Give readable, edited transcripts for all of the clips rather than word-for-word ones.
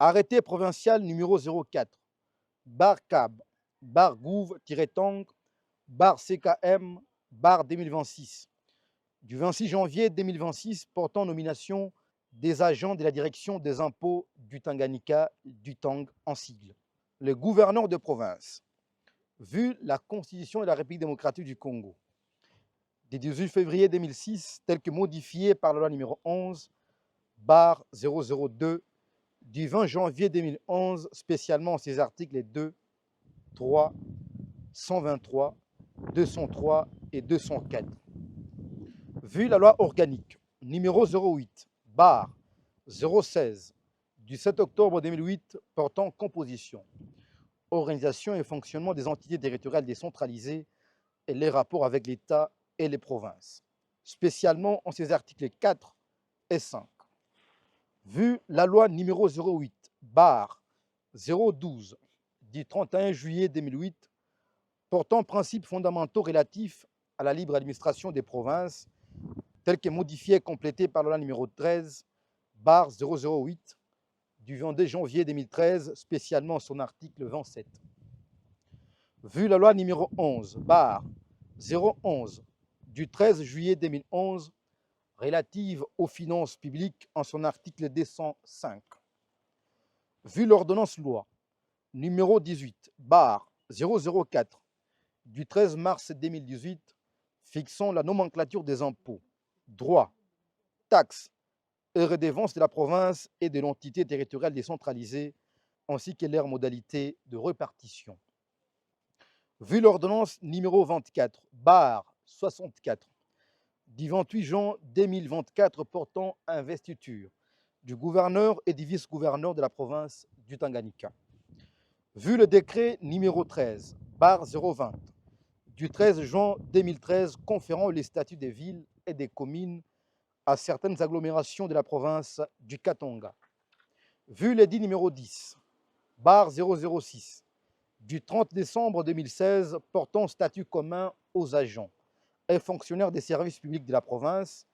Arrêté provincial numéro 04, bar CAB, bar Gouv-Tang, bar CKM, bar 2026, du 26 janvier 2026 portant nomination des agents de la direction des impôts du Tanganyika, du Tang en sigle. Le gouverneur de province, vu la Constitution de la République démocratique du Congo, du 18 février 2006, telle que modifiée par la loi numéro 11, bar 002, du 20 janvier 2011, spécialement ses articles 2, 3, 123, 203 et 204. Vu la loi organique numéro 08, bar 016, du 7 octobre 2008 portant composition, organisation et fonctionnement des entités territoriales décentralisées et les rapports avec l'État et les provinces, spécialement en ses articles 4 et 5. Vu la loi numéro 08, bar 012, du 31 juillet 2008, portant principes fondamentaux relatifs à la libre administration des provinces, tel que modifié et complété par la loi numéro 13, bar 008, du 22 janvier 2013, spécialement son article 27. Vu la loi numéro 11, bar 011, du 13 juillet 2011, relative aux finances publiques en son article 205. Vu l'ordonnance loi numéro 18, bar 004, du 13 mars 2018, fixant la nomenclature des impôts, droits, taxes et redevances de la province et de l'entité territoriale décentralisée, ainsi que leurs modalités de répartition. Vu l'ordonnance numéro 24, bar 64, du 28 juin 2024 portant investiture du gouverneur et du vice-gouverneur de la province du Tanganyika. Vu le décret numéro 13, bar 020, du 13 juin 2013 conférant les statuts des villes et des communes à certaines agglomérations de la province du Katanga. Vu l'édit numéro 10, bar 006, du 30 décembre 2016 portant statut commun aux agents et fonctionnaires des services publics de la province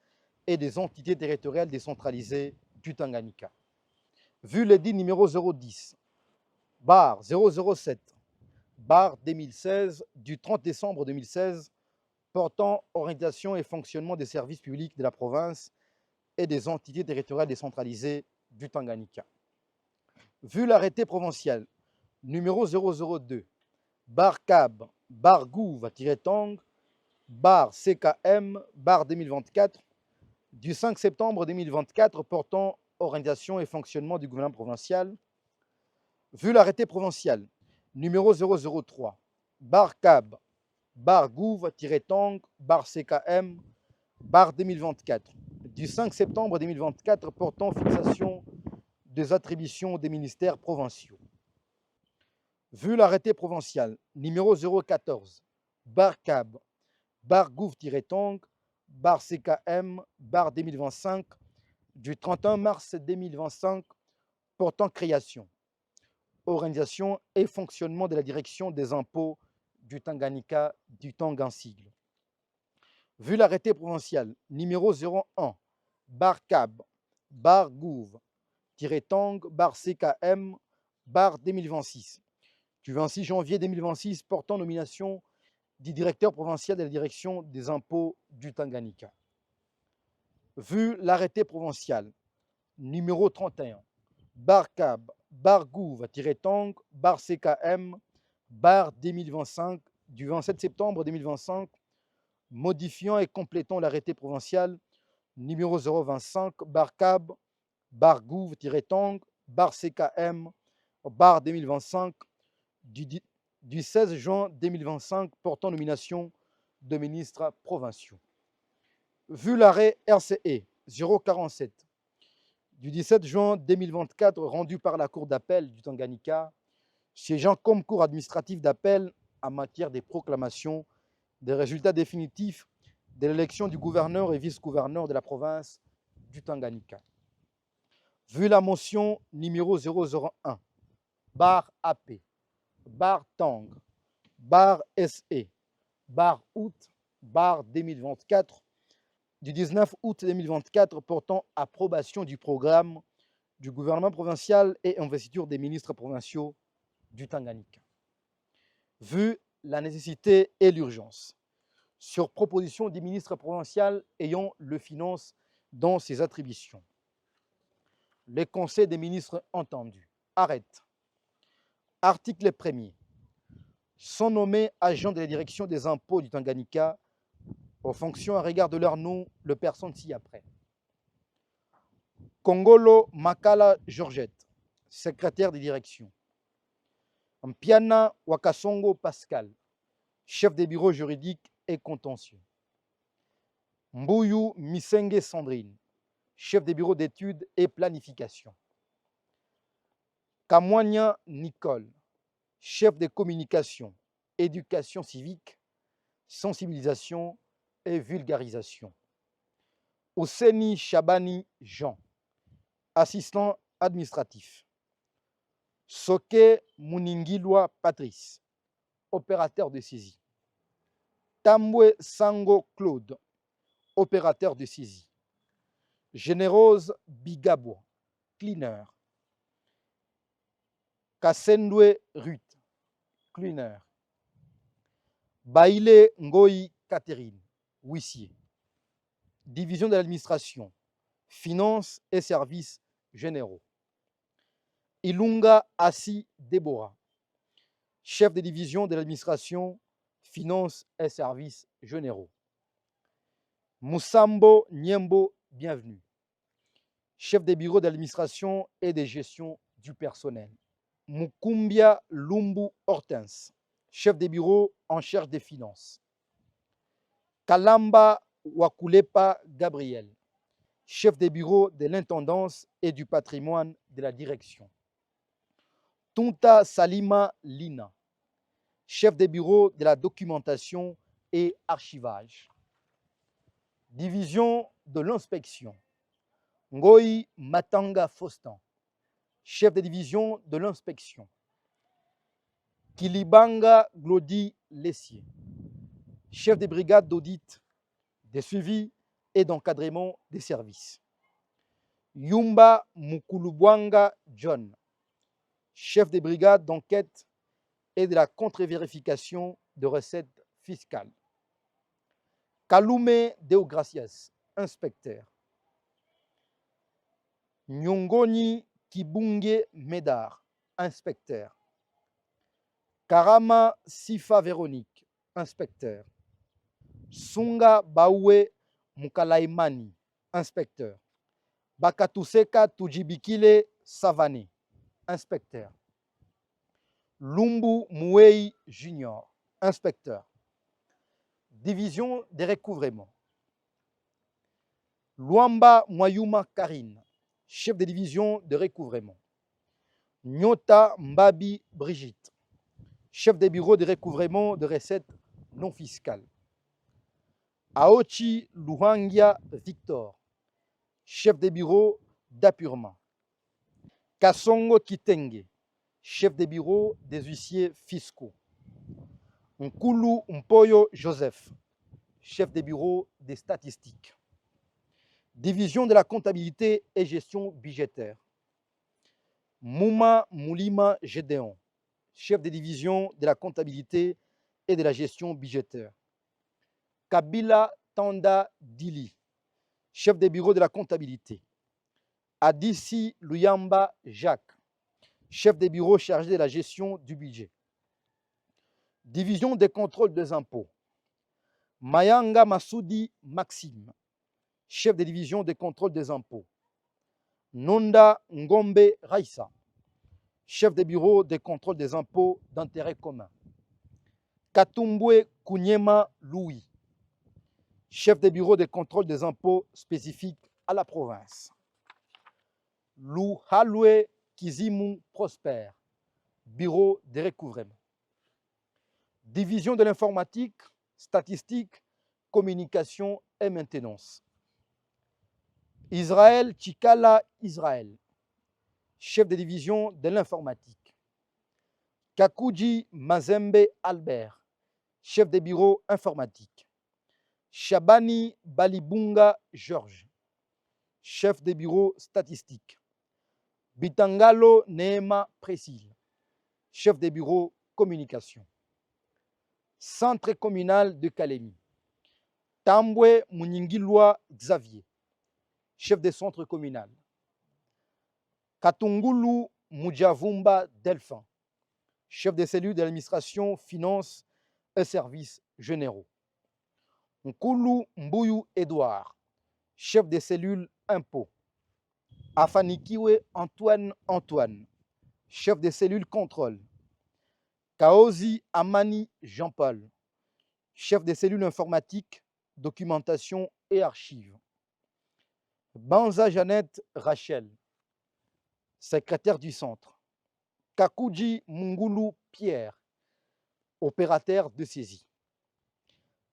et des entités territoriales décentralisées du Tanganyika. Vu l'édit numéro 010, bar 007, bar 2016 du 30 décembre 2016 portant orientation et fonctionnement des services publics de la province et des entités territoriales décentralisées du Tanganyika. Vu l'arrêté provincial numéro 002, bar CAB, bar Gouv-Tang, bar CKM, bar 2024, du 5 septembre 2024 portant organisation et fonctionnement du gouvernement provincial, vu l'arrêté provincial numéro 003, bar CAB, bar Gouv-Tang, bar CKM, bar 2024, du 5 septembre 2024 portant fixation des attributions des ministères provinciaux. Vu l'arrêté provincial numéro 014, bar CAB, bar Gouv-Tang, bar CKM, bar 2025, du 31 mars 2025 portant création, organisation et fonctionnement de la direction des impôts du Tanganyika, du Tang en sigle. Vu l'arrêté provincial numéro 01, bar CAB, bar Gouv-Tang, bar CKM, bar 2026, du 26 janvier 2026 portant nomination du directeur provincial de la direction des impôts du Tanganyika. Vu l'arrêté provincial numéro 31, bar CAB, bar Gouv-Tang, bar CKM, bar 2025, du 27 septembre 2025, modifiant et complétant l'arrêté provincial numéro 025, bar CAB, bar Gouv-Tang, bar CKM, bar 2025, du 16 juin 2025 portant nomination de ministres provinciaux. Vu l'arrêt RCE 047 du 17 juin 2024 rendu par la Cour d'appel du Tanganyika, siégeant comme cour administrative d'appel en matière des proclamations des résultats définitifs de l'élection du gouverneur et vice-gouverneur de la province du Tanganyika. Vu la motion numéro 001, bar AP, bar Tang, bar SE, bar août, bar 2024, du 19 août 2024 portant approbation du programme du gouvernement provincial et investiture des ministres provinciaux du Tanganyika. Vu la nécessité et l'urgence, sur proposition du ministre provincial ayant le finance dans ses attributions, les conseils des ministres entendus arrêtent. Article 1er. Sont nommés agents de la direction des impôts du Tanganyika aux fonctions à regard de leur nom, le personne ci-après. Kongolo Makala Georgette, secrétaire de direction. Mpiana Wakasongo Pascal, chef des bureaux juridiques et contentieux. Mbuyu Misenge Sandrine, chef des bureaux d'études et planification. Kamwanya Nicole, chef de communication, éducation civique, sensibilisation et vulgarisation. Oseni Chabani Jean, assistant administratif. Soke Muningilwa Patrice, opérateur de saisie. Tambwe Sango Claude, opérateur de saisie. Générose Bigabo, cleaner. Kassendwe Ruth, cleaner. Baile Ngoyi Catherine, huissier. Division de l'administration, finances et services généraux. Ilunga Assi Deborah, chef de division de l'administration, finances et services généraux. Musambo Niembo, bienvenue, chef des bureaux de l'administration et de gestion du personnel. Mukumbia Lumbu Hortense, chef des bureaux en charge des finances. Kalamba Wakulepa Gabriel, chef des bureaux de l'intendance et du patrimoine de la direction. Tunta Salima Lina, chef des bureaux de la documentation et archivage. Division de l'inspection. Ngoyi Matanga Faustin, chef de division de l'inspection. Kilibanga Glody Lessier, chef des brigades d'audit, de suivi et d'encadrement des services. Yumba Mukulubwanga John, chef des brigades d'enquête et de la contre-vérification de recettes fiscales. Kalume Deogracias, inspecteur. Nyongoni Kibunge Medar, inspecteur. Karama Sifa Véronique, inspecteur. Sunga Bawe Mukalaimani, inspecteur. Bakatuseka Tujibikile Savane, inspecteur. Lumbu Mouei Junior, inspecteur. Division des recouvrements. Luamba Mwayuma Karine, chef de division de recouvrement. Nyota Mbabi Brigitte, chef des bureaux de recouvrement de recettes non fiscales. Aochi Luhangia Victor, chef des bureaux d'appurement. Kasongo Kitenge, chef des bureaux des huissiers fiscaux. Nkulu Mpoyo Joseph, chef des bureaux des statistiques. Division de la comptabilité et gestion budgétaire. Mouma Moulima Gédéon, chef de division de la comptabilité et de la gestion budgétaire. Kabila Tanda Dili, chef des bureaux de la comptabilité. Adissi Luyamba Jacques, chef des bureaux chargés de la gestion du budget. Division des contrôles des impôts. Mayanga Massoudi Maxime, chef de division des contrôles des impôts. Nonda Ngombe Raissa, chef des bureaux des contrôles des impôts d'intérêt commun. Katumbwe Kunyema Louis, chef des bureaux des contrôles des impôts spécifiques à la province. Louhalwe Kizimu Prosper, bureau de recouvrement. Division de l'informatique, statistique, communication et maintenance. Israël Chikala Israël, chef de division de l'informatique. Kakuji Mazembe Albert, chef des bureaux informatiques. Shabani Balibunga Georges, chef des bureaux statistiques. Bitangalo Neema Précile, chef des bureaux communication. Centre communal de Kalemi. Tambwe Muningilwa Xavier, chef des centres communal. Katungulu Mujavumba Delphin, chef des cellules de l'administration, finances et services généraux. Nkulu Mbuyu Edouard, chef des cellules impôts. Afanikiwe Antoine, chef des cellules contrôle. Kaozi Amani Jean-Paul, chef des cellules informatiques, documentation et archives. Banza Jeannette Rachel, secrétaire du centre. Kakuji Mungulu Pierre, opérateur de saisie.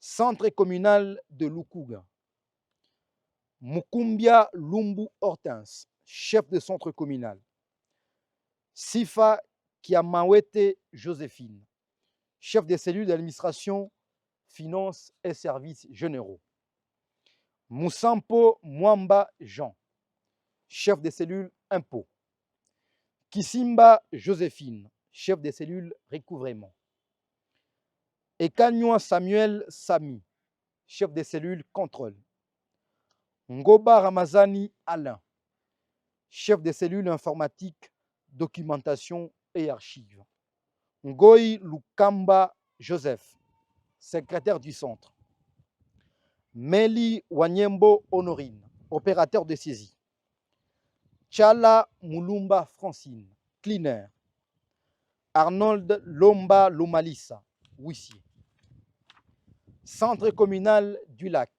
Centre communal de Lukuga. Mukumbia Lumbu Hortense, chef de centre communal. Sifa Kiamawete Joséphine, chef des cellules d'administration, finances et services généraux. Moussampo Mwamba Jean, chef des cellules impôts. Kisimba Joséphine, chef des cellules recouvrement. Ekanywa Samuel Sami, chef des cellules contrôle. Ngoba Ramazani Alain, chef des cellules informatiques, documentation et archives. Ngoyi Lukamba Joseph, secrétaire du centre. Meli Wanyembo Honorine, opérateur de saisie. Chala Mulumba Francine, cleaner. Arnold Lomba Lomalissa, huissier. Centre communal du lac.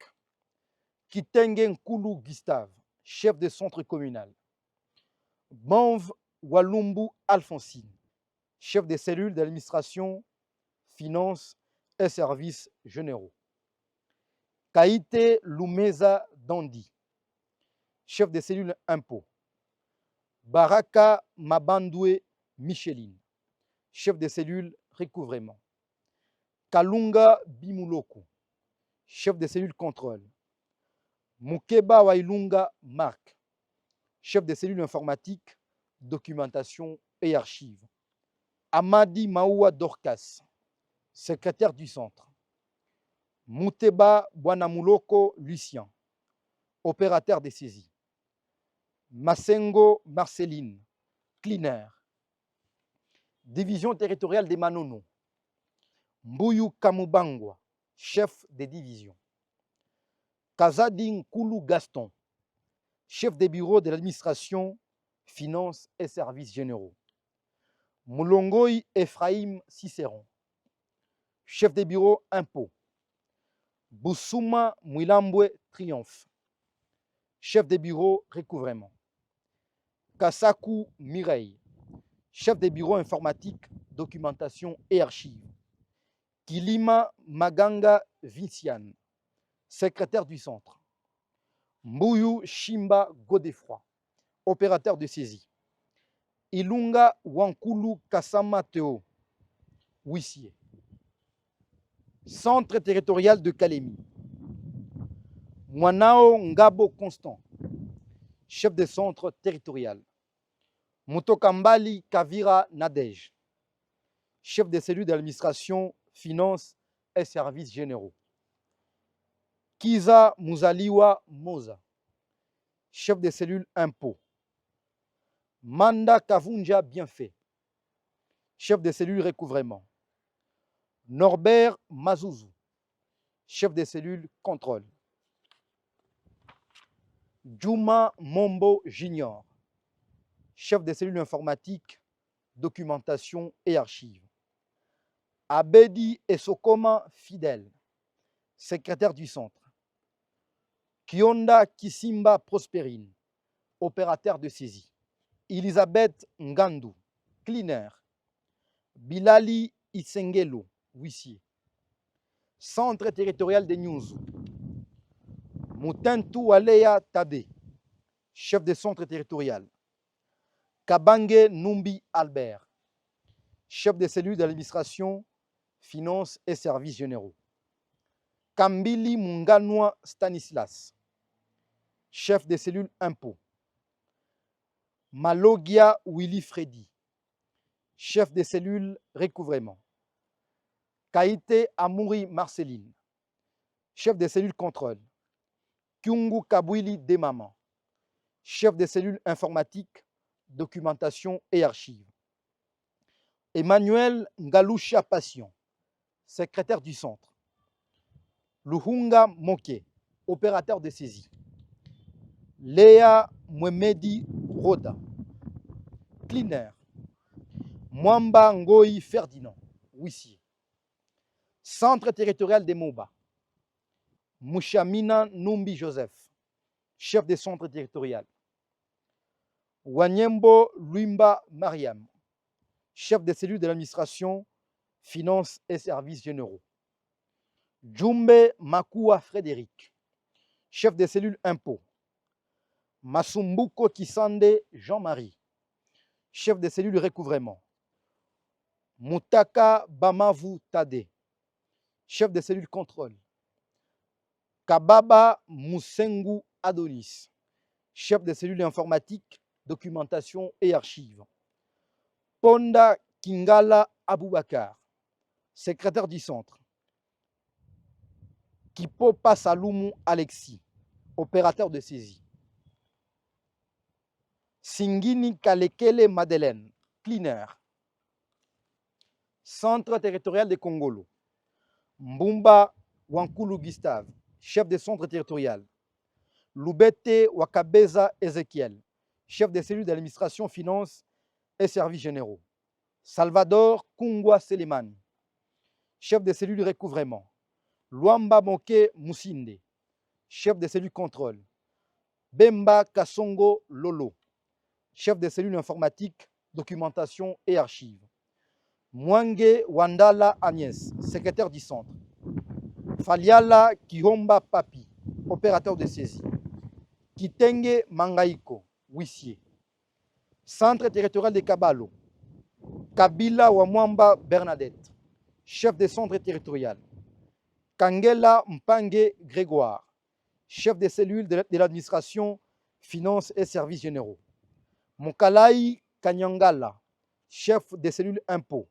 Kitenge Nkulu Gustave, chef de centre communal. Banv Walumbu Alphonsine, chef des cellules d'administration, finances et services généraux. Kaïté Lumeza Dandi, chef des cellules impôts. Baraka Mabandoué Micheline, chef des cellules recouvrement. Kalunga Bimuloko, chef des cellules contrôle. Mukeba Wailunga Marc, chef des cellules informatiques, documentation et archives. Amadi Maoua Dorcas, secrétaire du centre. Mouteba Bwanamuloko Lucien, opérateur des saisies. Masengo Marceline, cleaner. Division territoriale des Manono. Mbuyu Kamubangwa, chef des divisions. Kazadi Nkulu Gaston, chef des bureaux de l'administration, finances et services généraux. Moulongoy Ephraim Cicéron, chef des bureaux impôts. Bousouma Mouilambwe Triomphe, chef des bureaux recouvrement. Kasaku Mireille, chef des bureaux informatiques, documentation et archives. Kilima Maganga Vinciane, secrétaire du centre. Mbuyu Shimba Godefroy, opérateur de saisie. Ilunga Wankulu Kasama Teo, huissier. Centre territorial de Kalemi. Mwanao Ngabo Constant, chef de centre territorial. Mutokambali Kavira Nadej, chef des cellules d'administration, finances et services généraux. Kiza Muzaliwa Moza, chef des cellules impôts. Manda Kavunja Bienfait, chef des cellules recouvrement. Norbert Mazouzou, chef des cellules contrôle. Juma Mombo Junior, chef des cellules informatiques, documentation et archives. Abedi Esokoma Fidèle, secrétaire du centre. Kionda Kisimba Prosperine, opérateur de saisie. Elisabeth Ngandou, cleaner. Bilali Isengelo, huissier. Centre territorial des news. Mutentu Waleya Tade, chef de centre territorial. Kabange Numbi Albert, chef de cellule de l'administration, finances et services généraux. Kambili Munganwa Stanislas, chef des cellules impôts. Malogia Willy Freddy, chef des cellules recouvrement. Kaïté Amouri Marceline, chef des cellules contrôle. Kyungu Kabwili Demaman, chef des cellules informatiques, documentation et archives. Emmanuel Ngalusha Passion, secrétaire du centre. Luhunga Moke, opérateur de saisie. Léa Mwemedi Roda, cleaner. Mwamba Ngoi Ferdinand, huissier. Centre territorial des Moba. Mouchamina Numbi Joseph, chef des centres territorial. Wanyembo Luimba Mariam, chef des cellules de l'administration, finances et services généraux. Djumbe Makua Frédéric, chef des cellules impôts. Masumbuko Kisande Jean-Marie, chef des cellules recouvrement. Mutaka Bamavu Tade, chef des cellules contrôle. Kababa Musengu Adonis, chef des cellules informatiques, documentation et archives. Ponda Kingala Aboubakar, secrétaire du centre. Kipopa Salumu Alexis, opérateur de saisie. Singini Kalekele Madeleine, cleaner. Centre territorial de Congolo. Mbumba Wankulu Gustave, chef des centres territorial. Lubete Wakabeza Ezekiel, chef des cellules de l'administration, finances et services généraux. Salvador Kungwa Selemani, chef des cellules recouvrement. Luamba Moke Moussinde, chef des cellules contrôle. Bemba Kasongo Lolo, chef des cellules informatiques, documentation et archives. Mwange Wandala Agnès, secrétaire du centre. Faliala Kihomba Papi, opérateur de saisie. Kitenge Mangaiko, huissier. Centre territorial de Kabalo. Kabila Wamwamba Bernadette, chef des centres territorial. Kangela Mpange Grégoire, chef des cellules de l'administration, finances et services généraux. Mokalai Kanyangala, chef des cellules impôts.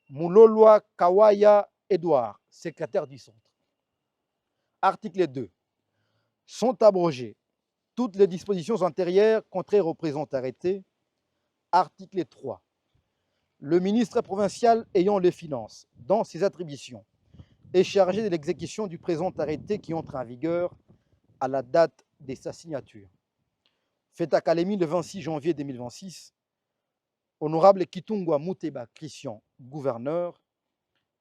Moulolwa Kawaya Edouard, secrétaire du centre. Article 2. Sont abrogées toutes les dispositions antérieures contraires au présent arrêté. Article 3. Le ministre provincial ayant les finances dans ses attributions est chargé de l'exécution du présent arrêté qui entre en vigueur à la date de sa signature. Fait à Kalemi le 26 janvier 2026, Honorable Kitungwa Muteba Christian, gouverneur,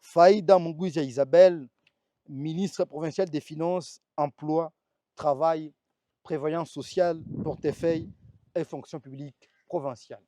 Faïda Munguizia Isabelle, ministre provincial des Finances, Emploi, Travail, Prévoyance sociale, Portefeuille et Fonction publique provinciale.